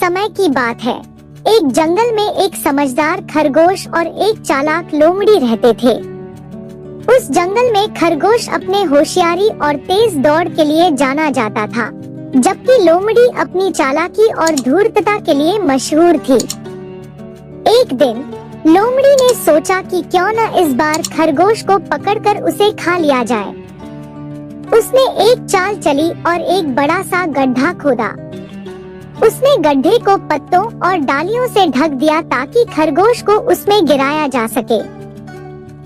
समय की बात है। एक जंगल में एक समझदार खरगोश और एक चालाक लोमड़ी रहते थे। उस जंगल में खरगोश अपने होशियारी और तेज दौड़ के लिए जाना जाता था, जबकि लोमड़ी अपनी चालाकी और धूर्तता के लिए मशहूर थी। एक दिन लोमड़ी ने सोचा कि क्यों न इस बार खरगोश को पकड़कर उसे खा लिया जाए। उसने एक चाल चली और एक बड़ा सा गड्ढा खोदा। उसने गड्ढे को पत्तों और डालियों से ढक दिया ताकि खरगोश को उसमें गिराया जा सके।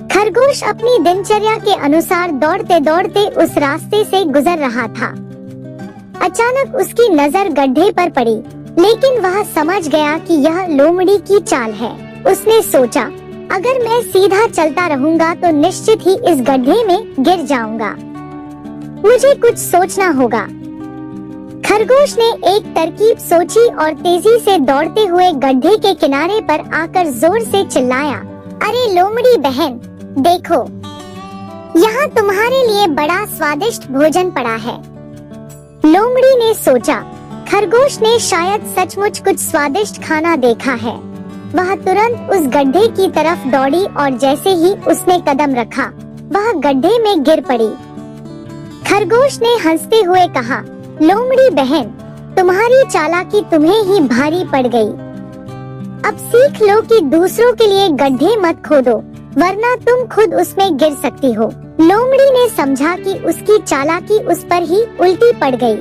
खरगोश अपनी दिनचर्या के अनुसार दौड़ते दौड़ते उस रास्ते से गुजर रहा था। अचानक उसकी नजर गड्ढे पर पड़ी, लेकिन वह समझ गया कि यह लोमड़ी की चाल है। उसने सोचा, अगर मैं सीधा चलता रहूंगा तो निश्चित ही इस गड्ढे में गिर जाऊंगा। मुझे कुछ सोचना होगा। खरगोश ने एक तरकीब सोची और तेजी से दौड़ते हुए गड्ढे के किनारे पर आकर जोर से चिल्लाया, अरे लोमड़ी बहन, देखो, यहाँ तुम्हारे लिए बड़ा स्वादिष्ट भोजन पड़ा है। लोमड़ी ने सोचा, खरगोश ने शायद सचमुच कुछ स्वादिष्ट खाना देखा है। वह तुरंत उस गड्ढे की तरफ दौड़ी और जैसे ही उसने कदम रखा, वह गड्ढे में गिर पड़ी। खरगोश ने हंसते हुए कहा, लोमड़ी बहन, तुम्हारी चालाकी तुम्हें ही भारी पड़ गई। अब सीख लो कि दूसरों के लिए गड्ढे मत खोदो, वरना तुम खुद उसमें गिर सकती हो। लोमड़ी ने समझा कि उसकी चालाकी उस पर ही उल्टी पड़ गई।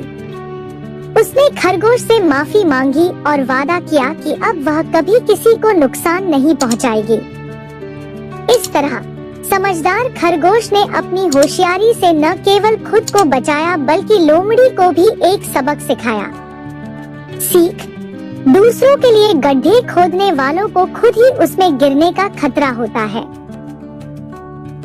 उसने खरगोश से माफी मांगी और वादा किया कि अब वह कभी किसी को नुकसान नहीं पहुंचाएगी। इस तरह समझदार खरगोश ने अपनी होशियारी से न केवल खुद को बचाया बल्कि लोमड़ी को भी एक सबक सिखाया। सीख, दूसरों के लिए गड्ढे खोदने वालों को खुद ही उसमें गिरने का खतरा होता है।